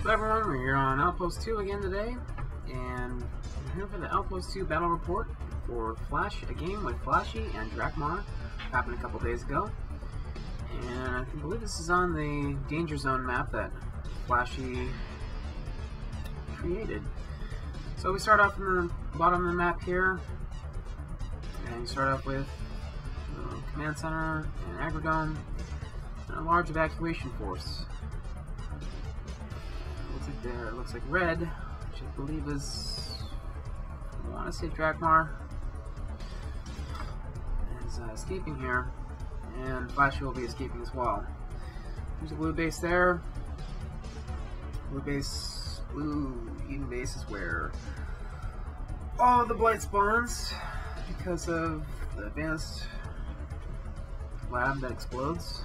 Hello everyone, we're here on Outpost 2 again today, and we're here for the Outpost 2 battle report for a game with Flashy and Drakmar. Happened a couple days ago, and I believe this is on the DangerZone map that Flashy created. So we start off in the bottom of the map here, and you start off with a command center, an agrodome, and a large evacuation force. There, it looks like red, which I believe is, I want to say Drakmar, is escaping here, and Flashy will be escaping as well. There's a blue base there. Blue Eden base is where all the blight spawns because of the advanced lab that explodes.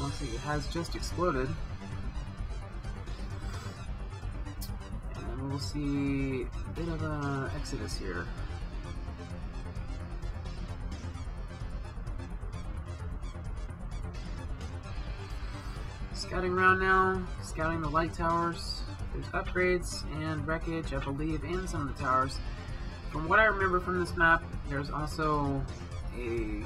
Looks like it has just exploded, and we'll see a bit of an exodus here. Scouting around now, scouting the light towers. There's upgrades and wreckage, I believe, in some of the towers. From what I remember from this map, there's also a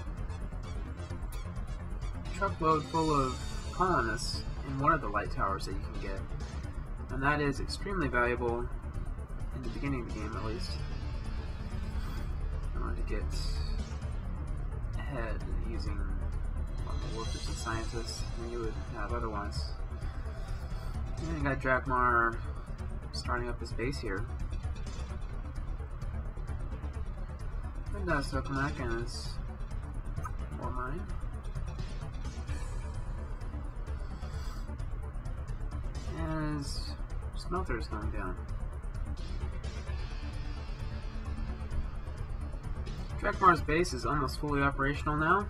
truckload full of colonists in one of the light towers that you can get, and that is extremely valuable in the beginning of the game, at least, in order to get ahead using more workers and scientists than you would have otherwise. And you got Drakmar starting up his base here, and Tokamak and his ore mine. And his smelter is going down. Drakmar's base is almost fully operational now.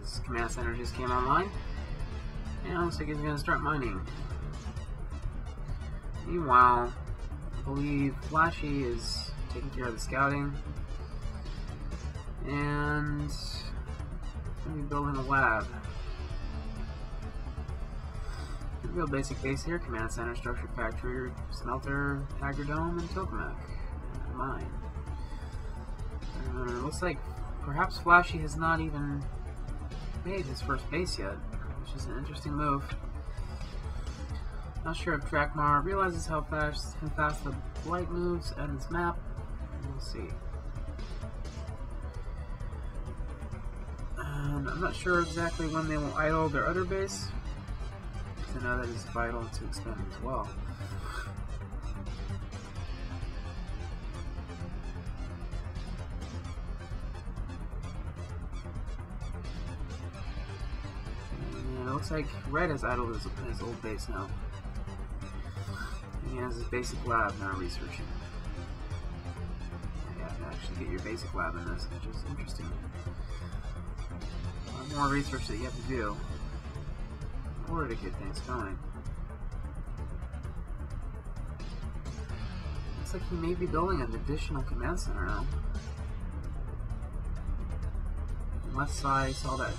His command center just came online, and it looks like he's going to start mining. Meanwhile, I believe Flashy is taking care of the scouting, and going to be building a lab. Real basic base here: command center, structure factory, smelter, agrodome, and Tokamak mine. Looks like perhaps Flashy has not even made his first base yet, which is an interesting move. Not sure if Drakmar realizes how fast the blight moves on this map. We'll see. I'm not sure exactly when they will idle their other base. I know that is vital to expand as well. And it looks like Red has idled his old base now. And he has his basic lab now researching. Yeah, you can actually get your basic lab in this, which is interesting. A lot more research that you have to do in order to get things going. Looks like he may be building an additional command center now. Unless I saw that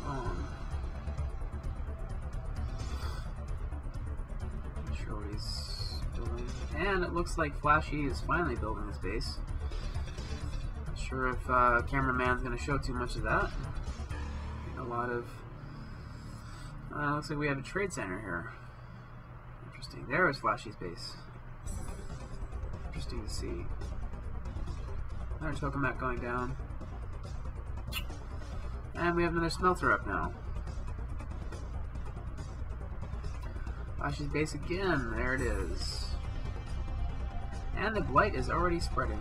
wrong. Not sure what he's building. And it looks like Flashy is finally building his base. Not sure if cameraman's going to show too much of that. A lot of looks like we have a trade center here. Interesting. There is Flashy's base. Interesting to see. Another Tokamak going down. And we have another smelter up now. Flashy's base again. There it is. And the blight is already spreading.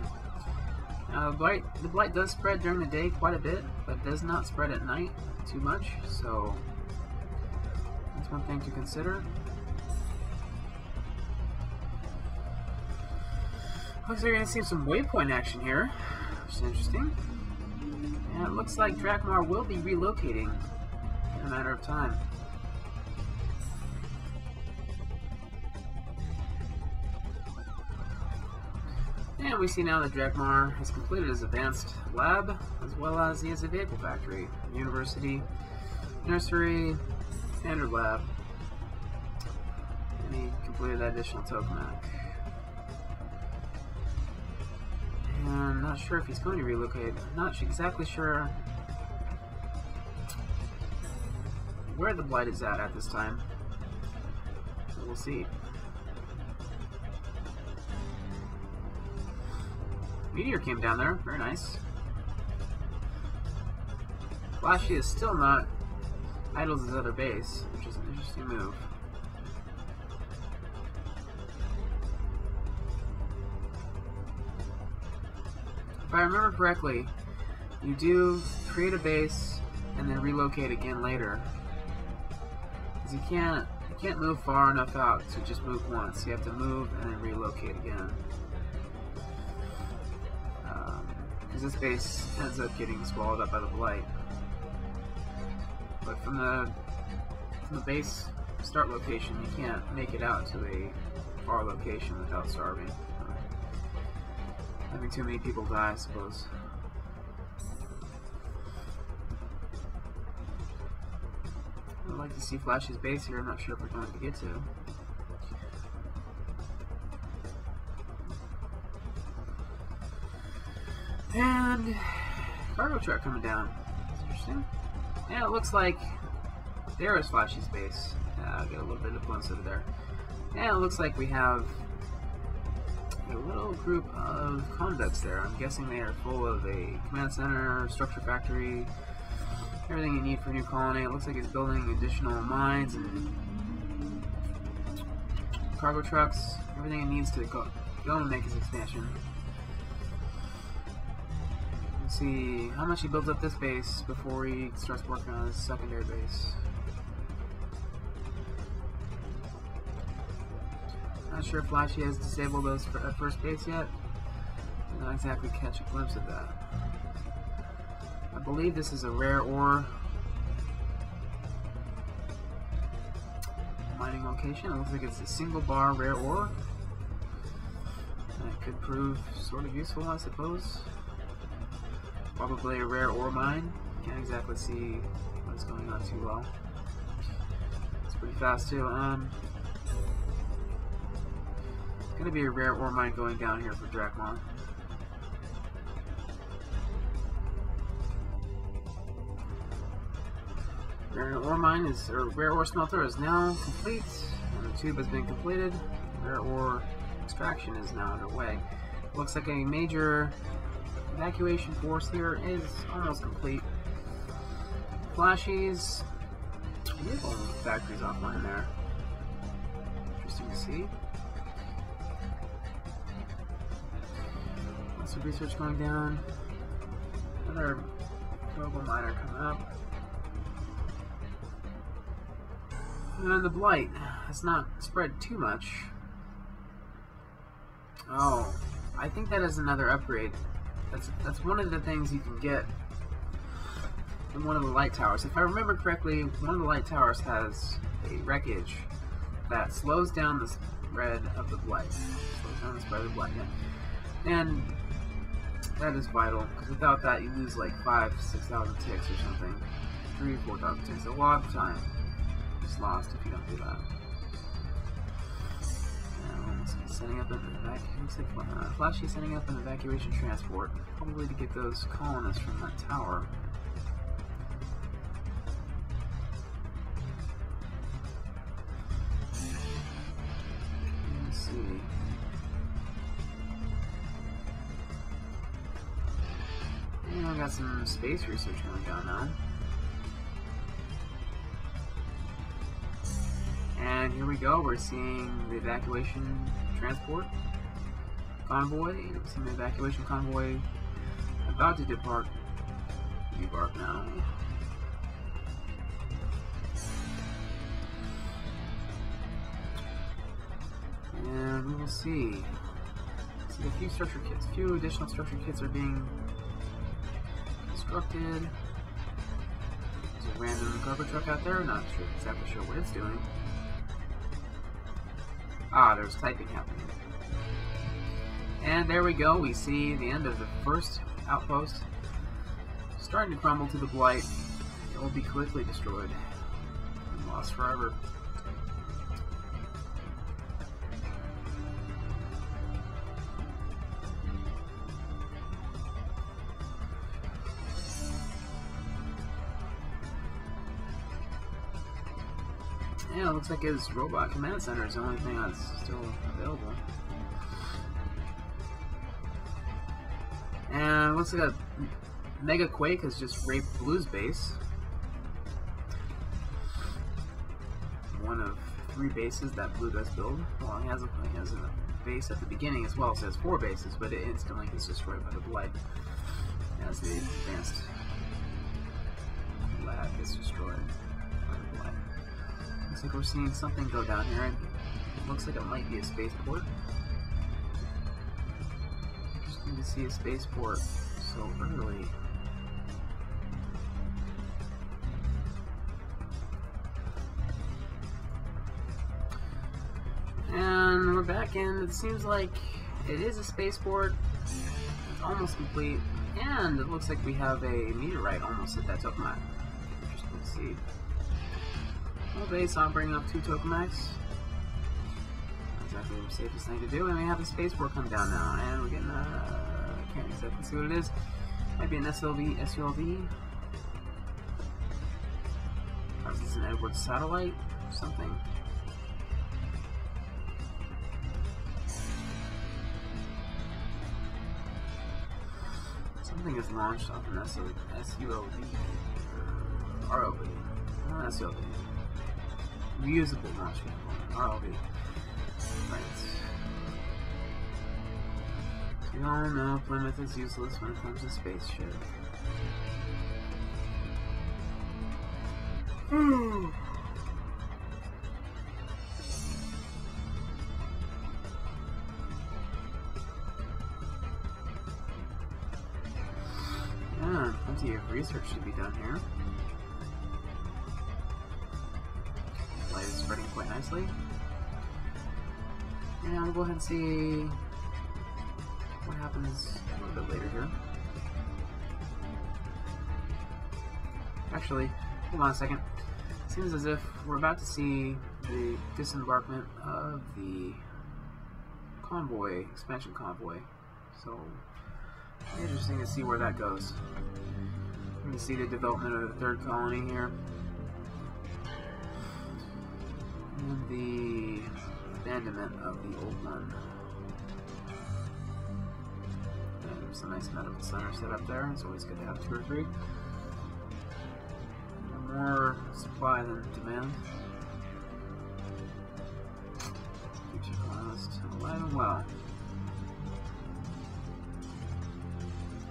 Now the blight does spread during the day quite a bit, but does not spread at night too much, so that's one thing to consider. Looks like we're going to see some waypoint action here, which is interesting. And it looks like Drakmar will be relocating in a matter of time. And we see now that Drakmar has completed his advanced lab, as well as he has a vehicle factory, university, nursery, standard lab, And he completed that additional tokamak. And not sure if he's going to relocate. Not exactly sure where the Blight is at this time. So we'll see. Meteor came down there. Very nice. Flashy is still not idles his other base, which is an interesting move. If I remember correctly, you do create a base and then relocate again later. Because you can't move far enough out to just move once. You have to move and then relocate again. Because this base ends up getting swallowed up by the Blight. But from the base start location, you can't make it out to a far location without starving. Having too many people die, I suppose. I'd like to see Flash's base here. I'm not sure if we're going to get to. And cargo truck coming down. That's interesting. And it looks like there is Flashy's base. I'll get a little bit of glimpse over there. And it looks like we have a little group of convicts there. I'm guessing they are full of a command center, structure factory, everything you need for a new colony. It looks like it's building additional mines and cargo trucks, everything it needs to go and make its expansion. Let's see how much he builds up this base before he starts working on his secondary base. Not sure if Flashy has disabled those first base yet. Did not exactly catch a glimpse of that. I believe this is a rare ore mining location. It looks like it's a single bar rare ore. That could prove sort of useful, I suppose. Probably a rare ore mine. Can't exactly see what's going on too well. It's pretty fast too. Gonna be a rare ore mine going down here for Drakmar. Rare ore mine is, or rare ore smelter is now complete, and the tube has been completed. Rare ore extraction is now underway. Looks like a major evacuation force here is almost complete. Flashies, vehicle factories offline there. Interesting to see. Lots of research going down. Another global miner coming up. And the Blight has not spread too much. Oh, I think that is another upgrade. That's one of the things you can get in one of the light towers. If I remember correctly, one of the light towers has a wreckage that slows down the spread of the Blight. Slows down the spread of the Blight, yeah. And that is vital, because without that you lose like 5,000-6,000 ticks or something. 3,000-4,000 ticks. A lot of time is lost if you don't do that. Setting up an Flashy setting up an evacuation transport, probably to get those colonists from that tower. Let's see. And I got some space research going down now. And here we go, we're seeing the evacuation transport convoy. We're seeing the evacuation convoy about to depart. Debark now. And we will see. See a few structure kits. A few additional structure kits are being constructed. There's a random cargo truck out there. Not exactly sure what it's doing. Ah, there's typing happening. And there we go. We see the end of the first outpost. Starting to crumble to the Blight. It will be quickly destroyed and lost forever. Yeah, it looks like his robot command center is the only thing that's still available. And it looks like a Mega Quake has just raped Blue's base. One of 3 bases that Blue does build. Well, he has a base at the beginning as well, so it has 4 bases, but it instantly gets destroyed by the Blight as the advanced lab gets destroyed by the Blight. Looks like we're seeing something go down here. It looks like it might be a spaceport. Interesting to see a spaceport so early. And we're back in. It seems like it is a spaceport. It's almost complete. And it looks like we have a meteorite almost at that tokamak. Interesting to see. Well, base on bringing up 2 tokamaks. Exactly the safest thing to do. And we have a spaceport come down now. And we're getting I can't exactly see what it is. Might be an SULV. Or is this an Edwards satellite? Or something. Something is launched off an SULV. ROV. Not SULV. Reusable launch vehicle. ROV. Right. So you all know Plymouth is useless when it comes to spaceship. Yeah, plenty of research to be done here. Light is spreading quite nicely. And we'll go ahead and see what happens a little bit later here. Actually, hold on a second. Seems as if we're about to see the disembarkment of the convoy, expansion convoy. So, interesting to see where that goes. You can see the development of the 3rd colony here. And the abandonment of the old one. And there's a nice medical center set up there. It's always good to have 2 or 3. More supply than demand. Future colonist alive and well.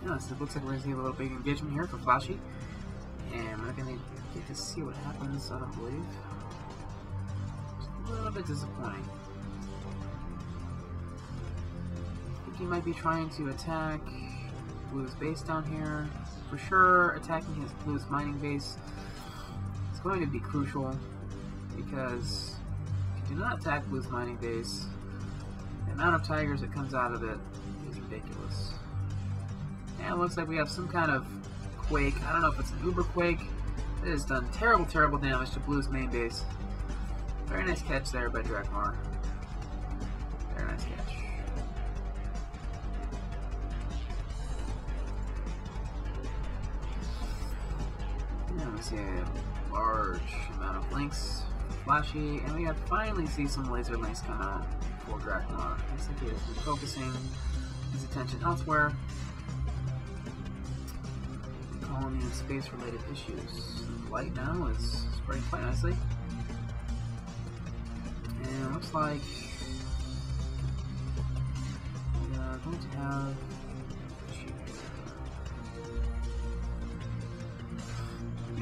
Yes, it looks like we're going to see a little big engagement here for Flashy. And we're not going to get to see what happens, I don't believe. It's a little bit disappointing. I think he might be trying to attack Blue's base down here. For sure, attacking his Blue's mining base is going to be crucial, because if you do not attack Blue's mining base, the amount of tigers that comes out of it is ridiculous. And it looks like we have some kind of quake. I don't know if it's an uber quake. It has done terrible, terrible damage to Blue's main base. Very nice catch there by Drakmar. Very nice catch. And we see a large amount of links for Flashy, and we have to finally see some laser links come out for Drakmar. Looks like he has been focusing his attention elsewhere. Colony and space-related issues. The light now is spreading quite nicely. And it looks like we are going to have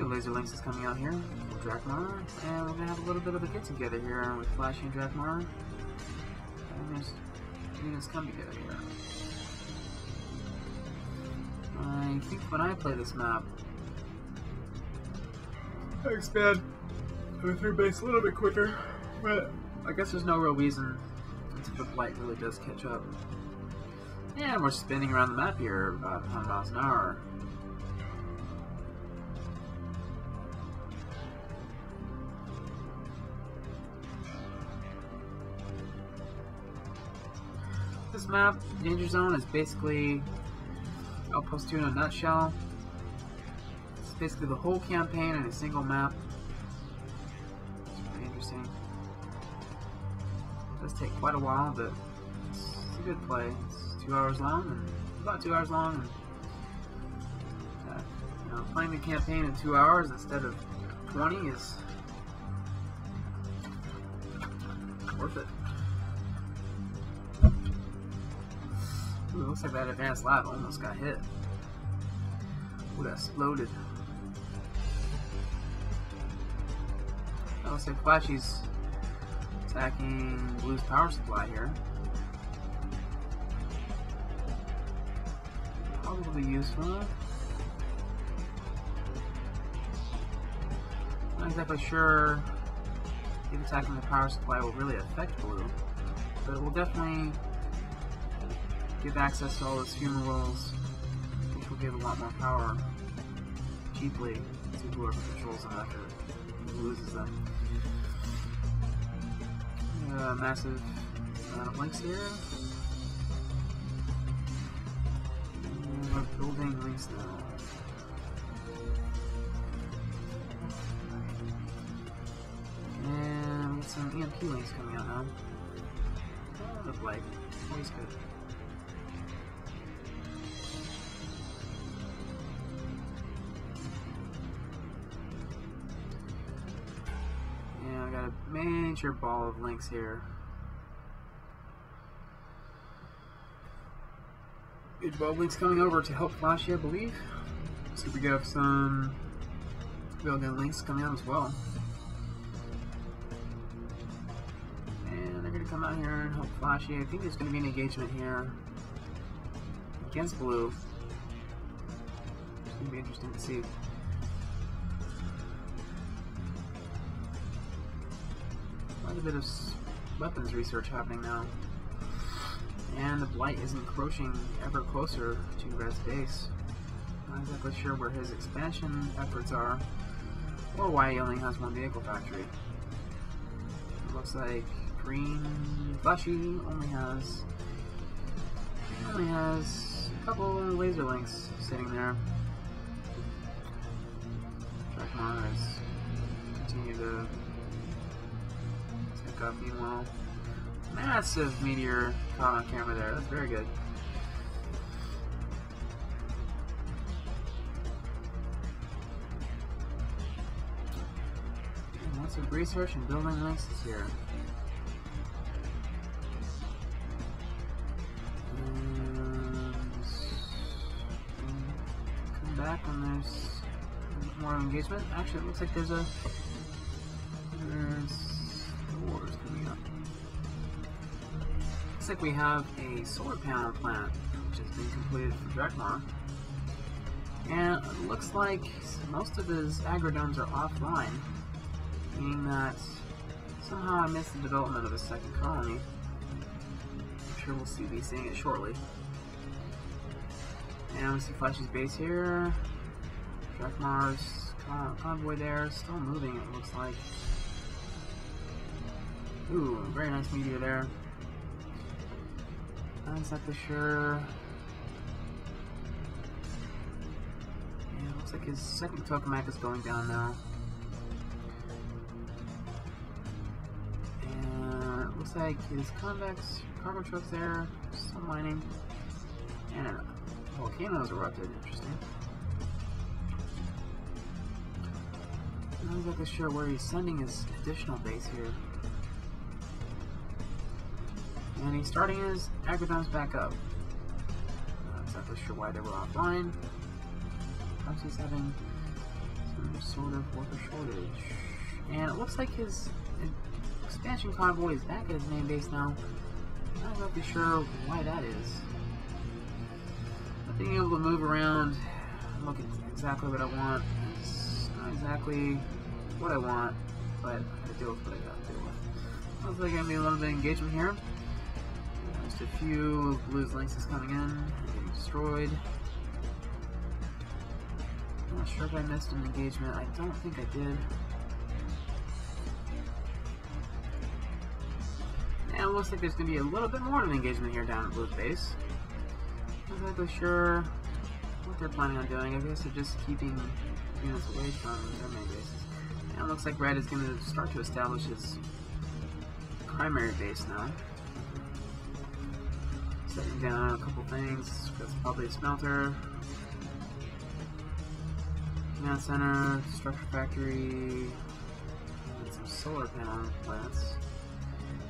laser links is coming out here with Drakmar, and we're going to have a little bit of a get-together here with Flashy and Drakmar. And there's units come together here. I think when I play this map, I expand the 3rd base a little bit quicker, but I guess there's no real reason until the Blight really does catch up. And we're spinning around the map here about 100 miles an hour. This map, DangerZone, is basically Outpost 2 in a nutshell. It's basically the whole campaign in a single map. It's pretty interesting. does take quite a while, but it's a good play. It's 2 hours long, and about 2 hours long, and you know, playing the campaign in 2 hours instead of 20 is worth it. Ooh, it looks like that advanced lab almost got hit. Ooh, that exploded. It looks like Flashy's attacking Blue's power supply here. Probably useful. Not exactly sure if attacking the power supply will really affect Blue, but it will definitely give access to all those fumaroles, which will give a lot more power cheaply to whoever controls them after he loses them. Massive amount of links here. And we're building links now. And with some EMP links coming out now. Oh, look like always good. I got a major ball of links here. Major ball of links coming over to help Flashy, I believe. So we got some building links coming out as well. And they're going to come out here and help Flashy. I think there's going to be an engagement here against Blue. It's going to be interesting to see. Quite a bit of weapons research happening now. And the Blight is encroaching ever closer to Red's base. Not exactly sure where his expansion efforts are, or why he only has one vehicle factory. It looks like Green Flashy only has a couple of laser links sitting there. Drakmar has continued to up. Meanwhile, massive meteor caught on camera there. That's very good. And lots of research and building links is here. And come back when there's more engagement. Actually, it looks like there's wars coming up. Looks like we have a solar panel plant which has been completed for Drakmar, and it looks like most of his agrodomes are offline, meaning that somehow I missed the development of a second colony. I'm sure we'll be seeing it shortly. And we see Flashy's base here. Drakmar's convoy there, still moving it looks like. Ooh, very nice meteor there. Not exactly sure. Yeah, looks like his second tokamak is going down now. And it looks like his convex cargo truck's there, still mining. And a volcano's erupted, interesting. Not exactly sure where he's sending his additional base here. And he's starting his agrodomes back up. Not exactly sure why they were offline. Perhaps he's having some sort of worker shortage. And it looks like his expansion convoy is back at his main base now. Not exactly sure why that is. Not being able to move around, look at exactly what I want, is not exactly what I want, but I gotta deal with what I gotta deal with. Looks like gonna be a little bit of engagement here. Just a few of Blue's links is coming in and getting destroyed. I'm not sure if I missed an engagement. I don't think I did. And it looks like there's going to be a little bit more of an engagement here down at Blue's base. I'm not exactly sure what they're planning on doing. I guess they're just keeping units away from their main bases. And it looks like Red is going to start to establish his primary base now. Setting down a couple things. That's probably a smelter. Command center, structure factory, and some solar panel plants.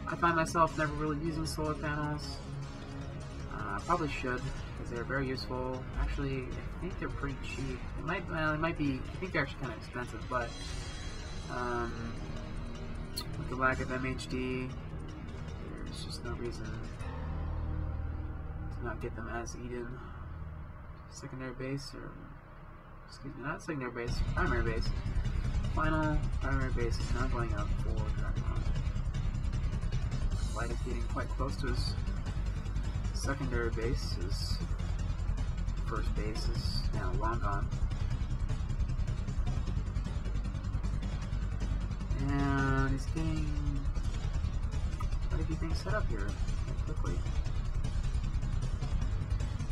I find myself never really using solar panels. I probably should, because they're very useful. Actually, I think they're pretty cheap. It might be, I think they're actually kind of expensive, but with the lack of MHD, there's just no reason to not get them as Eden. Secondary base, or excuse me, not secondary base, primary base. Final primary base is now going up for Drakmar. Light is getting quite close to his secondary base. His first base is now long gone. And he's getting quite a few things set up here quickly.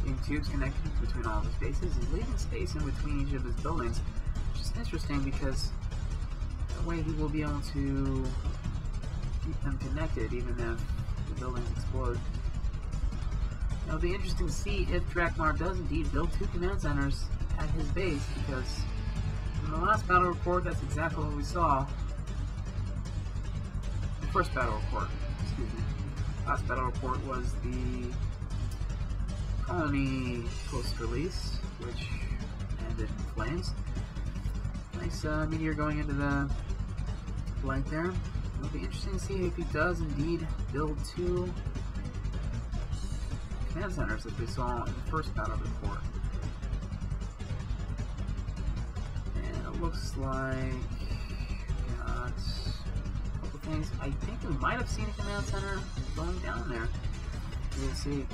Getting tubes connected between all of his bases. He's leaving space in between each of his buildings, which is interesting because that way he will be able to keep them connected even if the buildings explode. It'll be interesting to see if Drakmar does indeed build 2 command centers at his base, because in the last battle report, that's exactly what we saw. The first battle report, excuse me. Last battle report was the colony post-release, which ended in flames. Nice meteor going into the light there. It'll be interesting to see if he does indeed build 2 command centers, as we saw in the first battle report. And it looks like we got a couple things. I think we might have seen a command center going down there. We'll see.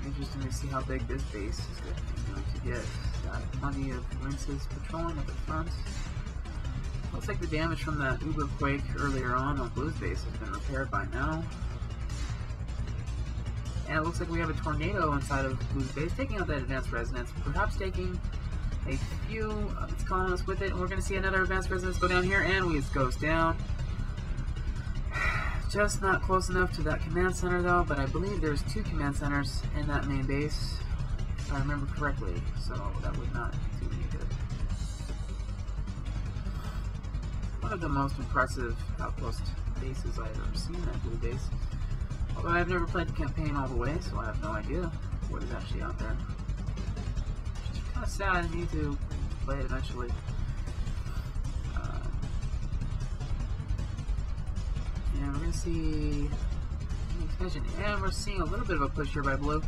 Interesting to see how big this base is going to get. Got plenty of rinses patrolling at the front. Looks like the damage from that Uber quake earlier on Blue's base has been repaired by now. And it looks like we have a tornado inside of Blue's base, taking out that advanced resonance, perhaps taking a few of its colonists with it. And we're going to see another advanced resonance go down here, and it goes down. Just not close enough to that command center though, but I believe there's 2 command centers in that main base, if I remember correctly, so that would not do any good. One of the most impressive outpost bases I've ever seen, that Blue base. Although I've never played the campaign all the way, so I have no idea what is actually out there. Which is kind of sad. I need to play it eventually. And we're going to see an expansion, and we're seeing a little bit of a push here by Blue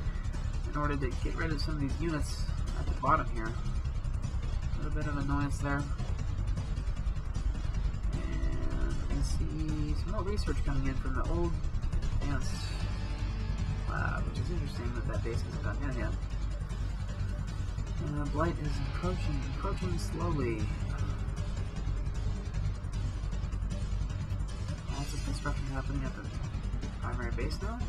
in order to get rid of some of these units at the bottom here. A little bit of annoyance there. And we're going to see some more research coming in from the old advanced lab, which is interesting that that base hasn't gotten in yet. And Blight is approaching slowly. Lots of construction happening at the primary base now.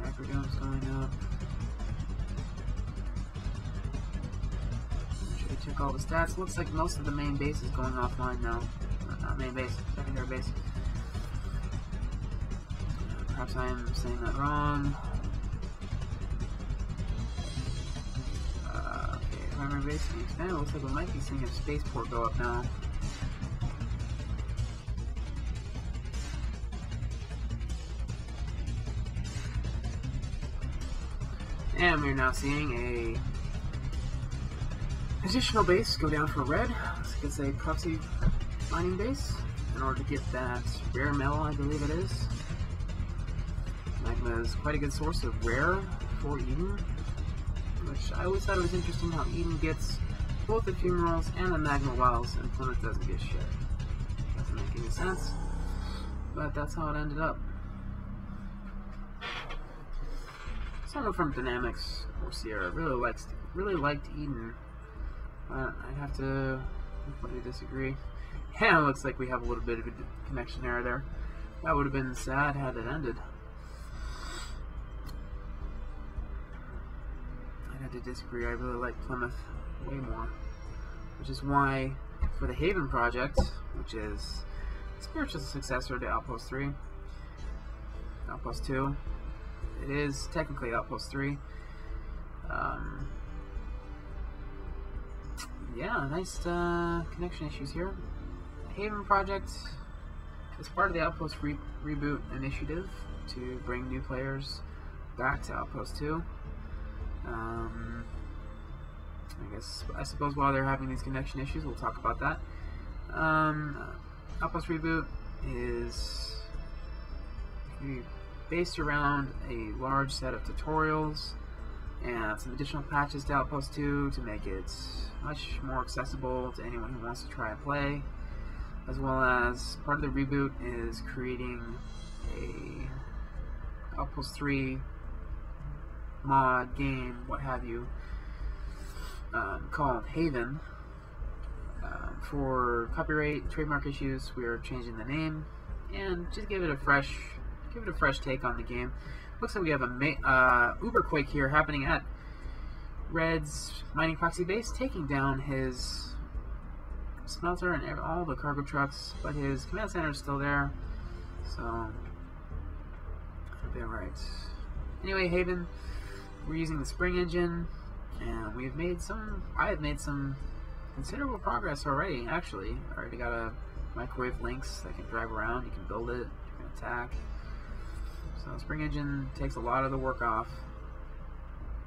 Acrodome's going up. Make sure you check all the stats. Looks like most of the main base is going offline now. Not main base, secondary base. Perhaps I am saying that wrong. Okay, primary base being expanded. Looks like we might be seeing a spaceport go up now. And we're now seeing a additional base go down for red. Looks like it's a proxy mining base in order to get that rare metal, I believe it is. Magma is quite a good source of rare for Eden, which I always thought it was interesting how Eden gets both the fumerals and the magma wells, and Plymouth doesn't get shit. Doesn't make any sense, but that's how it ended up. Someone from Dynamics or Sierra really liked Eden, but I'd have to completely disagree. Yeah, it looks like we have a little bit of a connection error there. That would have been sad had it ended. I'd have to disagree. I really like Plymouth way more. Which is why, for the Haven project, which is a spiritual successor to Outpost 3, Outpost 2, it is technically Outpost 3. Yeah, nice connection issues here. Haven project is part of the Outpost reboot initiative to bring new players back to Outpost 2. I suppose while they're having these connection issues, we'll talk about that. Outpost reboot is based around a large set of tutorials and some additional patches to Outpost 2 to make it much more accessible to anyone who wants to try and play, as well as part of the reboot is creating a Outpost 3 mod game, what have you, called Haven. For copyright trademark issues, we are changing the name and just give it a fresh take on the game. Looks like we have a Uberquake here happening at Red's mining proxy base, taking down his smelter and all the cargo trucks, but his command center is still there, so it'll be alright. Anyway, Haven, we're using the spring engine, and I have made some considerable progress already, actually. I already got a microwave links that can drive around, you can build it, you can attack. So the spring engine takes a lot of the work off,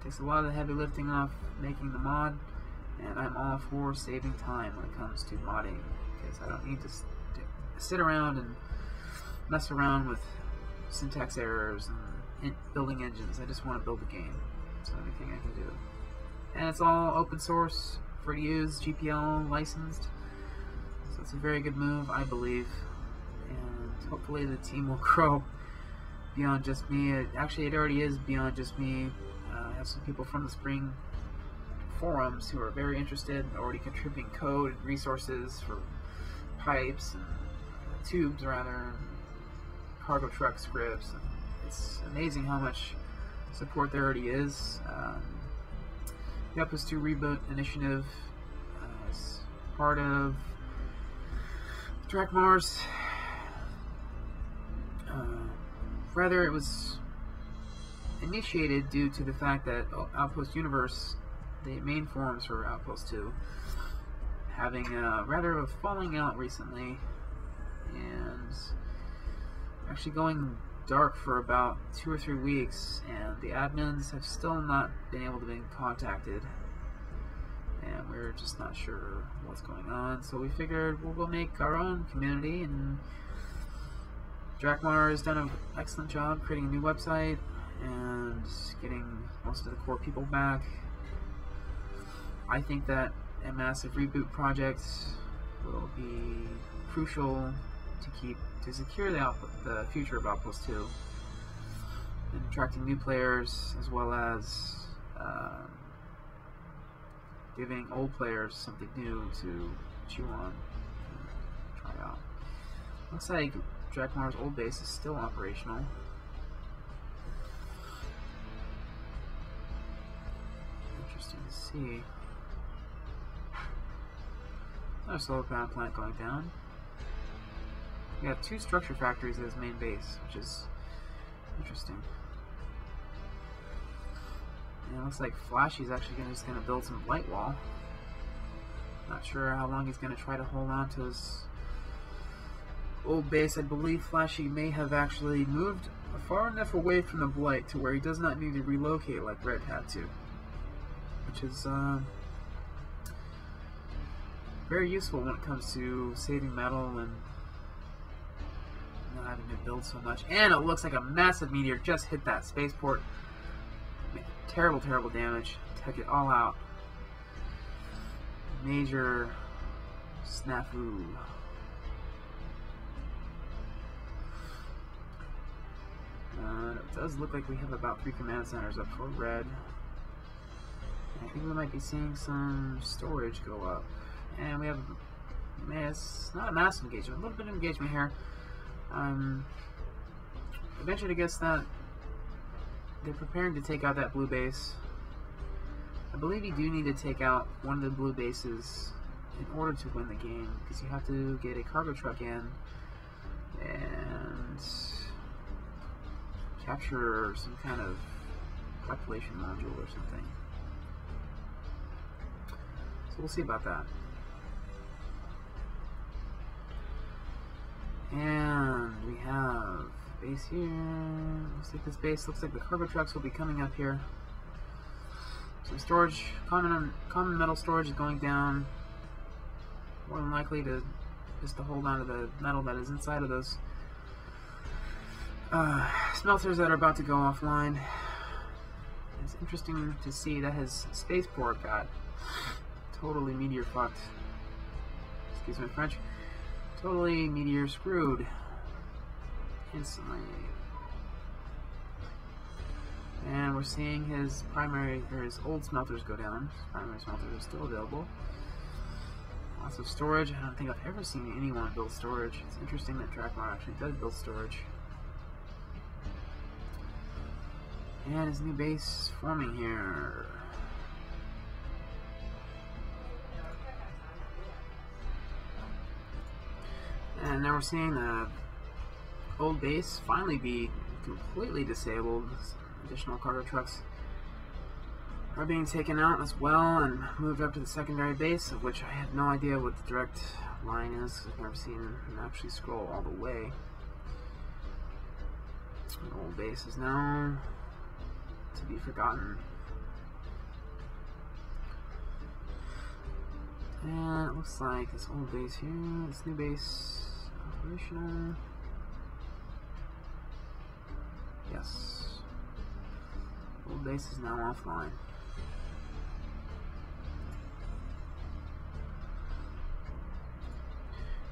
takes a lot of the heavy lifting off making the mod, and I'm all for saving time when it comes to modding, because I don't need to sit around and mess around with syntax errors and building engines. I just want to build a game, so anything I can do. And it's all open source, free to use, GPL licensed, so it's a very good move, I believe, and hopefully the team will grow beyond just me. Actually, it already is beyond just me. I have some people from the Spring forums who are very interested, already contributing code and resources for pipes and tubes, rather, and cargo truck scripts. And it's amazing how much support there already is. The Outpost 2 Reboot Initiative is part of Drakmar's. Rather, it was initiated due to the fact that Outpost Universe, the main forums for Outpost 2, having rather of a falling out recently, and actually going dark for about 2 or 3 weeks, and the admins have still not been able to be contacted, and we're just not sure what's going on. So we figured we'll go make our own community, and Drakmar has done an excellent job creating a new website and getting most of the core people back. I think that a massive reboot project will be crucial to secure the future of Outpost 2 and attracting new players, as well as giving old players something new to chew on and try out. Looks like Drakmar's old base is still operational. Interesting to see. Another solar panel plant going down. We have 2 structure factories as main base, which is interesting. And it looks like Flashy's actually just going to build some light wall. Not sure how long he's going to try to hold on to his old base. I believe Flashy may have actually moved far enough away from the blight to where he does not need to relocate like Red had to, which is very useful when it comes to saving metal and not having to build so much. And it looks like a massive meteor just hit that spaceport. Terrible, terrible damage. Took it all out. Major snafu. It does look like we have about 3 command centers up for Red. I think we might be seeing some storage go up. And we have not a massive engagement, a little bit of engagement here. I venture to guess that they're preparing to take out that blue base. I believe you do need to take out one of the blue bases in order to win the game, because you have to get a cargo truck in and capture some kind of population module or something. So we'll see about that. And we have base here. Looks like this base looks like the cargo trucks will be coming up here. Some storage, common metal storage is going down. More than likely to just to hold on to the metal that is inside of those smelters that are about to go offline. It's interesting to see that his spaceport got totally meteor fucked. Excuse my French. Totally meteor screwed instantly. And we're seeing his his old smelters go down. His primary smelters are still available. Lots of storage. I don't think I've ever seen anyone build storage. It's interesting that Drakmar actually does build storage. And his new base forming here. And now we're seeing the old base finally be completely disabled. Additional cargo trucks are being taken out as well and moved up to the secondary base, of which I have no idea what the direct line is. I've never seen them actually scroll all the way. The old base is now to be forgotten. And it looks like this old base here, this new base, operational. Yes. Old base is now offline.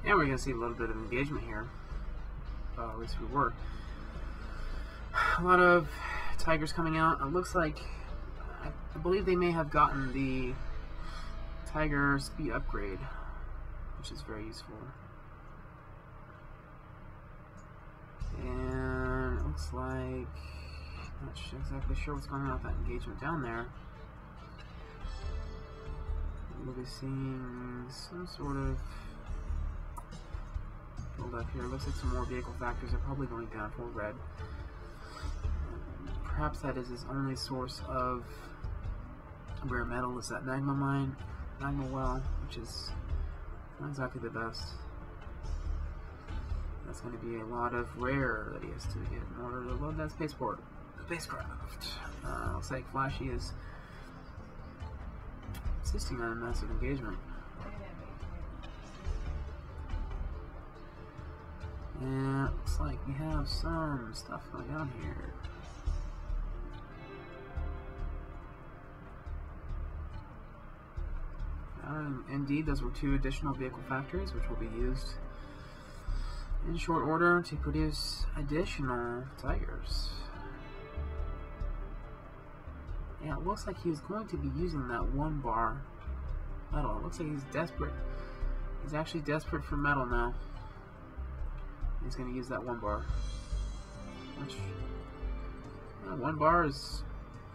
And we're going to see a little bit of engagement here. At least we were. A lot of tigers coming out. It looks like, I believe they may have gotten the tiger speed upgrade, which is very useful. And it looks like, not exactly sure what's going on with that engagement down there. We'll be seeing some sort of build up here. Looks like some more vehicle factors are probably going down for red. Perhaps that is his only source of rare metal, is that magma mine, magma well, which is not exactly the best. That's going to be a lot of rare that he has to get in order to load that spacecraft. Looks like Flashy is insisting on a massive engagement. And it looks like we have some stuff going on here. Indeed, those were 2 additional vehicle factories, which will be used in short order to produce additional tigers. Yeah, it looks like he's going to be using that 1 bar metal. It looks like he's desperate. He's actually desperate for metal now. He's going to use that 1 bar. Which, 1 bar is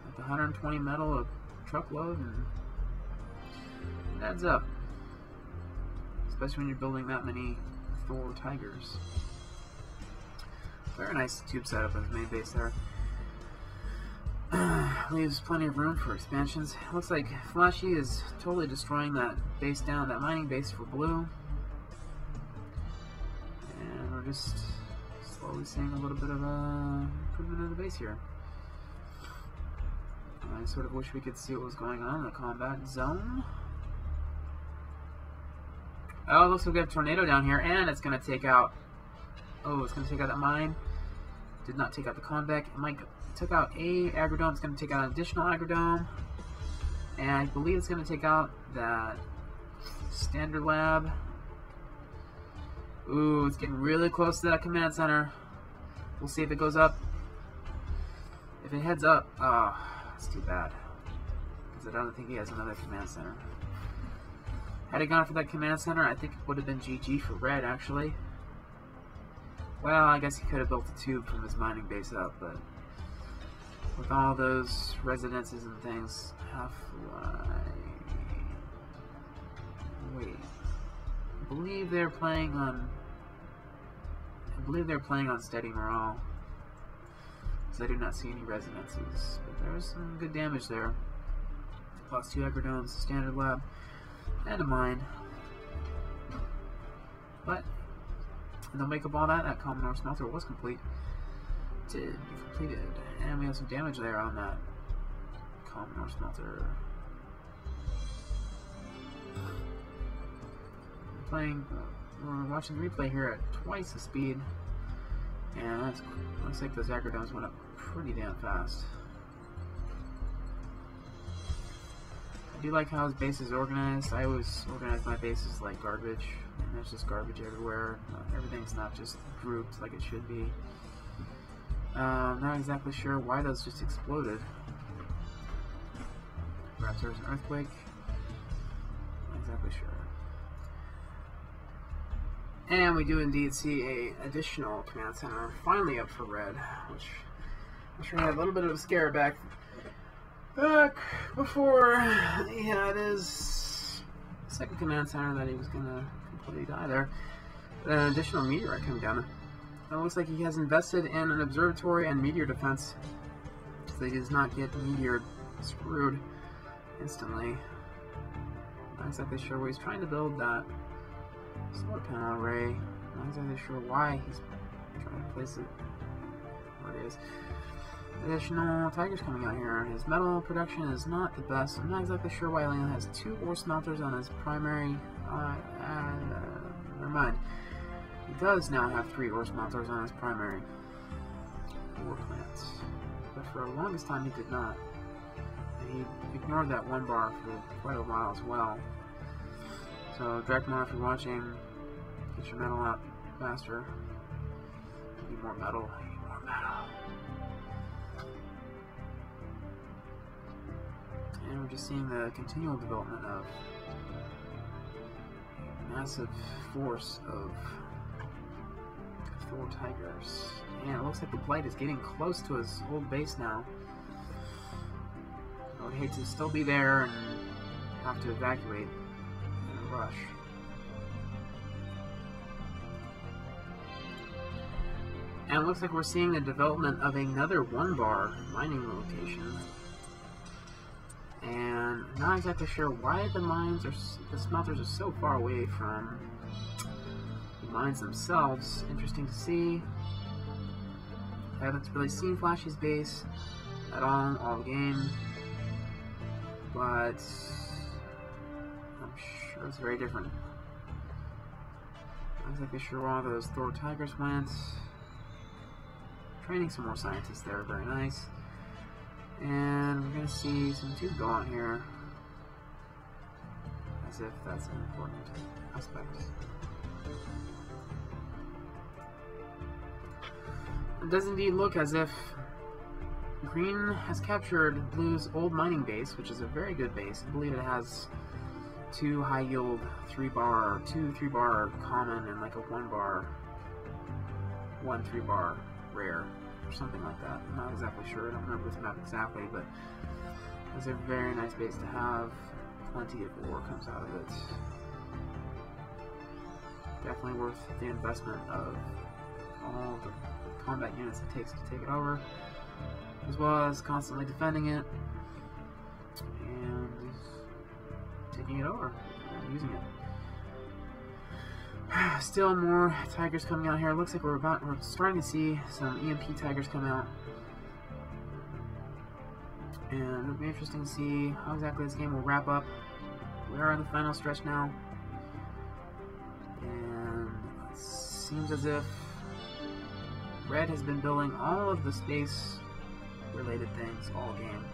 like 120 metal a truckload, and it adds up. Especially when you're building that many Thor tigers. Very nice tube setup of the main base there. Leaves plenty of room for expansions. Looks like Flashy is totally destroying that base down, that mining base for blue. And we're just slowly seeing a little bit of a improvement of the base here. I sort of wish we could see what was going on in the combat zone. Oh, it looks like we have a tornado down here, and it's going to take out... Oh, it's going to take out that mine. Did not take out the convex. It might took out a agrodome. It's going to take out an additional agrodome. And I believe it's going to take out that standard lab. Ooh, it's getting really close to that command center. We'll see if it goes up. If it heads up, oh, that's too bad. Because I don't think he has another command center. Had it gone for that command center, I think it would have been GG for red, actually. Well, I guess he could have built a tube from his mining base up, but with all those residences and things. Half-Life. Wait. I believe they're playing on steady morale. Because I do not see any residences. But there's some good damage there. Plus 2 Acrodomes, standard lab, and a mine. But they'll make up all that. That Commodore smelter was completed. And we have some damage there on that Commodore smelter. We're watching the replay here at twice the speed, and that looks like those Acrodomes went up pretty damn fast. I do like how his base is organized. I always organize my bases like garbage, and there's just garbage everywhere. Everything's not just grouped like it should be. Not exactly sure why those just exploded. Perhaps there's an earthquake. Not exactly sure. And we do indeed see a additional command center finally up for red, which I'm sure had a little bit of a scare back before he had his second command center that he was gonna completely die there. An additional meteorite coming down. It looks like he has invested in an observatory and meteor defense, so he does not get meteor screwed instantly. Not exactly sure where he's trying to build that solar panel array. Not exactly sure why he's trying to place it where it is. Additional tigers coming out here. His metal production is not the best. I'm not exactly sure why he only has 2 ore smelters on his primary. Never mind. He does now have 3 ore smelters on his primary ore plants, but for the longest time he did not. And he ignored that 1 bar for quite a while as well. So Drakmar, if you're watching, get your metal out faster. I need more metal. I need more metal. And we're just seeing the continual development of a massive force of Thor tigers. And it looks like the Blight is getting close to his old base now. I would hate to still be there and have to evacuate in a rush. And it looks like we're seeing the development of another 1 bar mining location. And I'm not exactly sure why the smelters are so far away from the mines themselves. Interesting to see. I haven't really seen Flashy's base at all game, but I'm sure it's very different. Not exactly sure where all those Thor tigers went. Training some more scientists there, very nice. And we're going to see some tubes go on here, as if that's an important aspect. It does indeed look as if Green has captured Blue's old mining base, which is a very good base. I believe it has 2 high yield 3-bar, 2 3-bar common, and like a 1-bar, 1 3-bar rare, or something like that. I'm not exactly sure. I don't remember this map exactly, but it's a very nice base to have. Plenty of ore comes out of it. Definitely worth the investment of all the combat units it takes to take it over, as well as constantly defending it and taking it over and using it. Still more tigers coming out here. It looks like we're starting to see some EMP tigers come out, and it'll be interesting to see how exactly this game will wrap up. We are in the final stretch now, and it seems as if Red has been building all of the space-related things all game.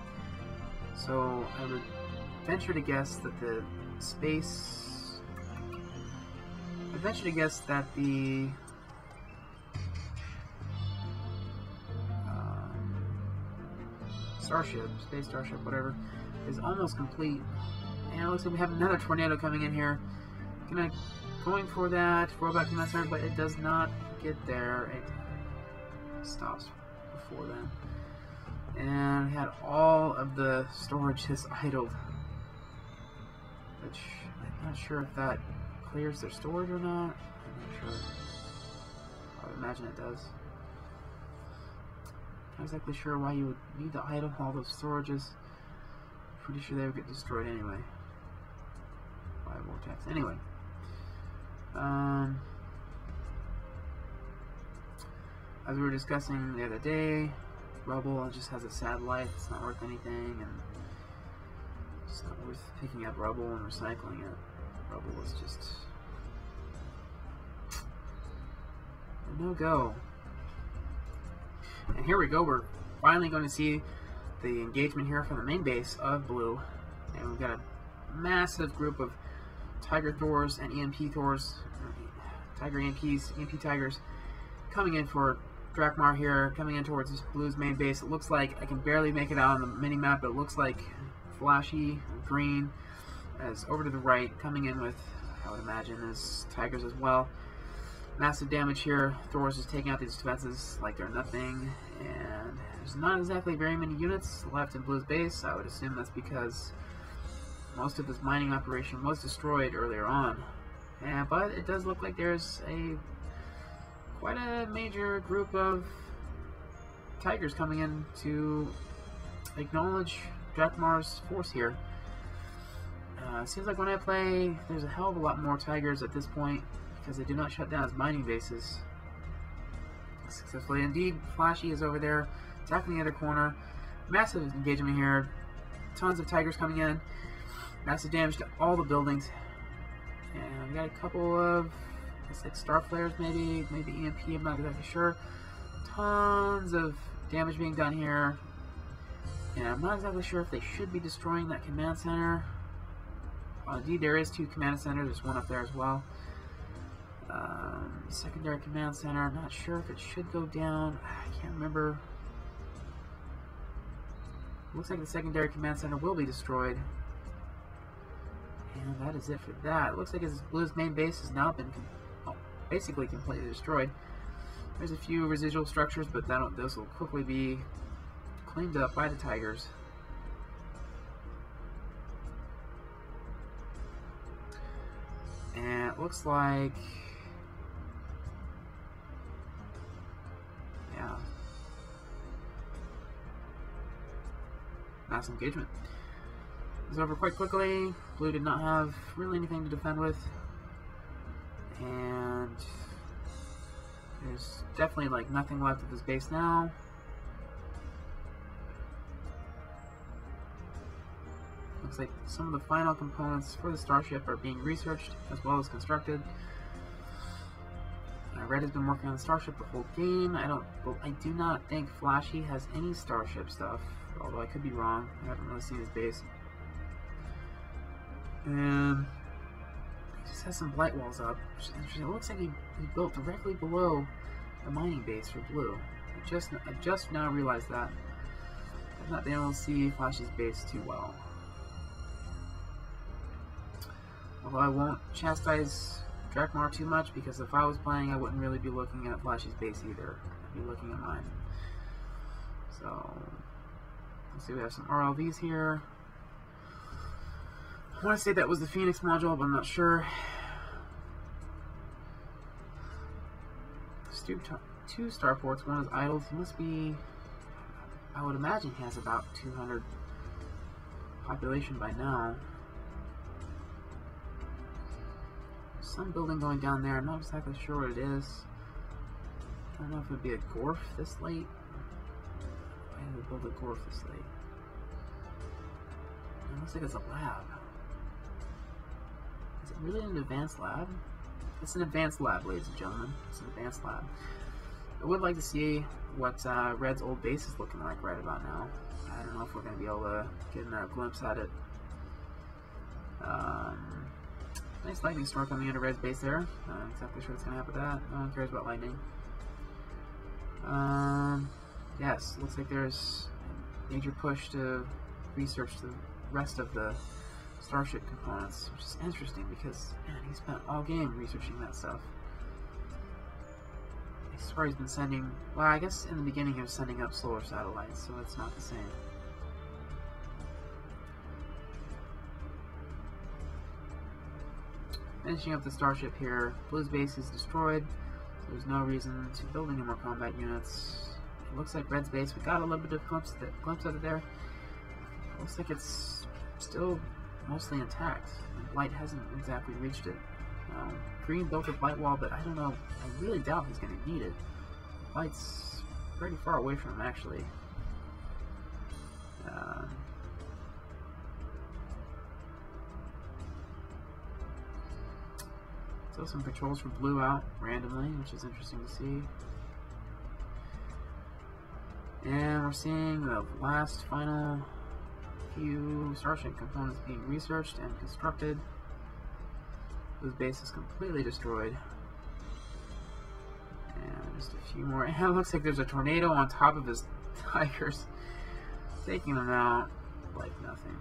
So I would venture to guess that the space starship, whatever, is almost complete. And it looks like we have another tornado coming in here. Going for that robot command center, but it does not get there. It stops before then. And had all of the storage just idled, which I'm not sure if that clears their storage or not. I'm not sure. I would imagine it does. Not exactly sure why you would need to idle all those storages. Pretty sure they would get destroyed anyway by a vortex. Anyway, as we were discussing the other day, rubble just has a sad life. It's not worth anything, and it's not worth picking up rubble and recycling it. Rubble is just a no-go. And here we go. We're finally going to see the engagement here from the main base of blue, and we've got a massive group of Tiger Thors and EMP Thors, Tiger EMPs, EMP Tigers, coming in for Drakmar here, coming in towards blue's main base. It looks like I can barely make it out on the mini-map, but it looks like flashy green as over to the right, coming in with, I would imagine, is Tigers as well. Massive damage here. Thors is taking out these defenses like they're nothing, and there's not exactly very many units left in blue's base. I would assume that's because most of this mining operation was destroyed earlier on. But it does look like there's quite a major group of Tigers coming in to acknowledge Drakmar's force here. Seems like when I play, there's a hell of a lot more Tigers at this point, because they do not shut down as mining bases successfully. Indeed, Flashy is over there attacking the other corner. Massive engagement here. Tons of Tigers coming in. Massive damage to all the buildings. And we got a couple of, I guess, like star flares, maybe EMP, I'm not exactly sure. Tons of damage being done here. And I'm not exactly sure if they should be destroying that command center. Indeed, there is 2 command centers. There's one up there as well. Secondary command center, I'm not sure if it should go down. I can't remember. Looks like the secondary command center will be destroyed. And that is it for that. It looks like his blue's main base has now been basically completely destroyed. There's a few residual structures, but those will quickly be cleaned up by the Tigers. And it looks like, yeah, mass engagement is over quite quickly. Blue did not have really anything to defend with, and there's definitely like nothing left of this base now. Looks like some of the final components for the starship are being researched as well as constructed. Red has been working on the starship the whole game. I do not think Flashy has any starship stuff, although I could be wrong. I haven't really seen his base. And he just has some blight walls up, which is interesting. It looks like he built directly below the mining base for blue. I just now realized that. I've not been able to see Flashy's base too well. Although I won't chastise Drakmar too much, because if I was playing, I wouldn't really be looking at Flashy's base either. I'd be looking at mine. So, let's see, we have some RLVs here. I want to say that was the Phoenix module, but I'm not sure. Two starports, one is idled. He must be, I would imagine he has about 200 population by now. Some building going down there. I'm not exactly sure what it is. I don't know if it would be a Gorf this late. Why did they build a Gorf this late? It looks like it's a lab. Is it really an advanced lab? It's an advanced lab, ladies and gentlemen. It's an advanced lab. I would like to see what Red's old base is looking like right about now. I don't know if we're going to be able to get a glimpse at it. Nice lightning storm coming into Red's base there. Not exactly sure what's going to happen with that. No one cares about lightning. Yes, looks like there's a major push to research the rest of the starship components, which is interesting because, man, he spent all game researching that stuff. I swear he's been sending... Well, I guess in the beginning he was sending up solar satellites, so it's not the same. Finishing up the starship here. Blue's base is destroyed. So there's no reason to build any more combat units. It looks like Red's base, we got a little bit of glimpse of it there. It looks like it's still mostly intact. And Blight hasn't exactly reached it. Green built a Blight wall, but I don't know. I really doubt he's going to need it. Blight's pretty far away from him, actually. So some patrols for Blue out randomly, which is interesting to see. And we're seeing the last final few starship components being researched and constructed. His base is completely destroyed. And just a few more. And it looks like there's a tornado on top of his tigers, taking them out like nothing.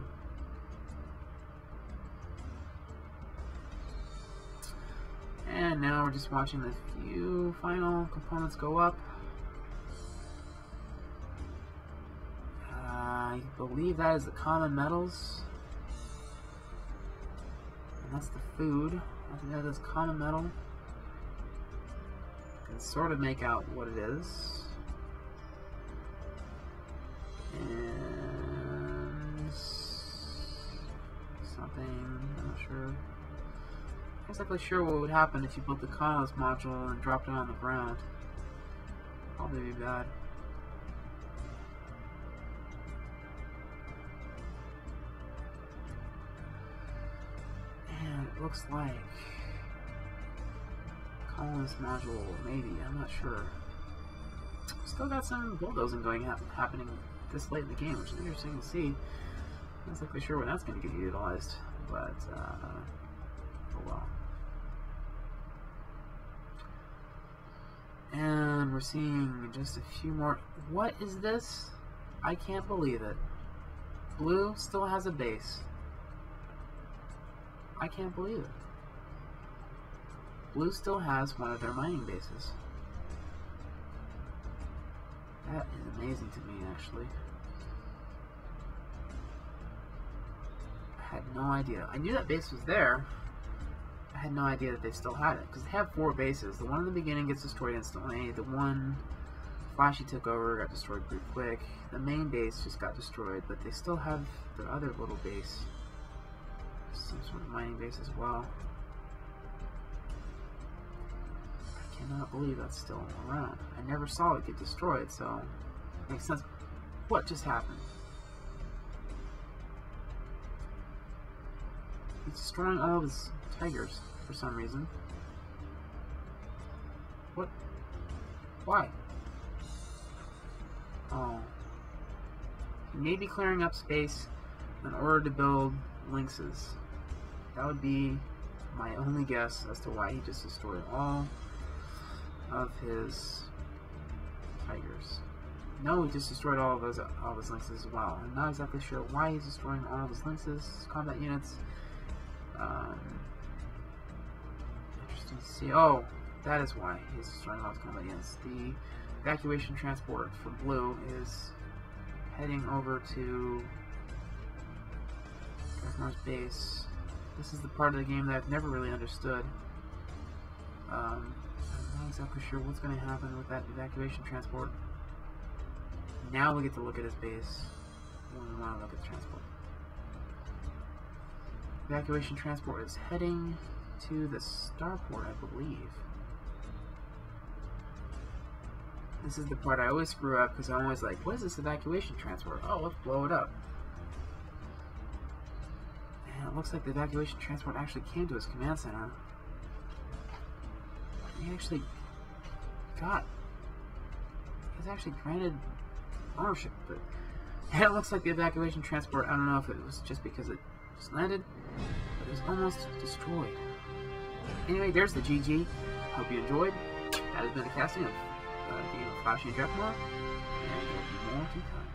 And now we're just watching the few final components go up. I believe that is the common metals. And that's the food. I think that is common metal. Can sort of make out what it is. And something, I'm not sure. I'm not exactly sure what would happen if you built the Connell's module and dropped it on the ground. Probably be bad. And it looks like Collins module, maybe, I'm not sure. Still got some bulldozing happening this late in the game, which is interesting to see. Not exactly sure when that's going to get utilized, but oh well. And we're seeing just a few more. What is this? I can't believe it. Blue still has a base. I can't believe it. Blue still has one of their mining bases. That is amazing to me, actually. I had no idea. I knew that base was there. I had no idea that they still had it, because they have 4 bases. The one in the beginning gets destroyed instantly. The one Flashy took over got destroyed pretty quick. The main base just got destroyed, but they still have their other little base. Some sort of mining base as well. I cannot believe that's still around. I never saw it get destroyed, so it makes sense. What just happened? He's destroying all of his tigers for some reason. What? Why? Oh. He may be clearing up space in order to build lynxes. That would be my only guess as to why he just destroyed all of his tigers. No, he just destroyed all of his lynxes as well. I'm not exactly sure why he's destroying all of his lynxes, combat units. Interesting to see. Oh, that is why he's destroying all his combat units. The evacuation transport for Blue is heading over to Drakmar's base. This is the part of the game that I've never really understood. I'm not exactly sure what's going to happen with that evacuation transport. Now we get to look at his base when we want to look at the transport. Evacuation transport is heading to the starport, I believe. This is the part I always screw up because I'm always like, what is this evacuation transport? Oh, let's blow it up. And it looks like the evacuation transport actually came to his command center. He actually he's actually granted ownership, but and it looks like the evacuation transport, I don't know if it was just because it just landed, but it was almost destroyed. Anyway, there's the GG. Hope you enjoyed. That has been a casting of the game of Flashy and Drakmar, and there will be more to come.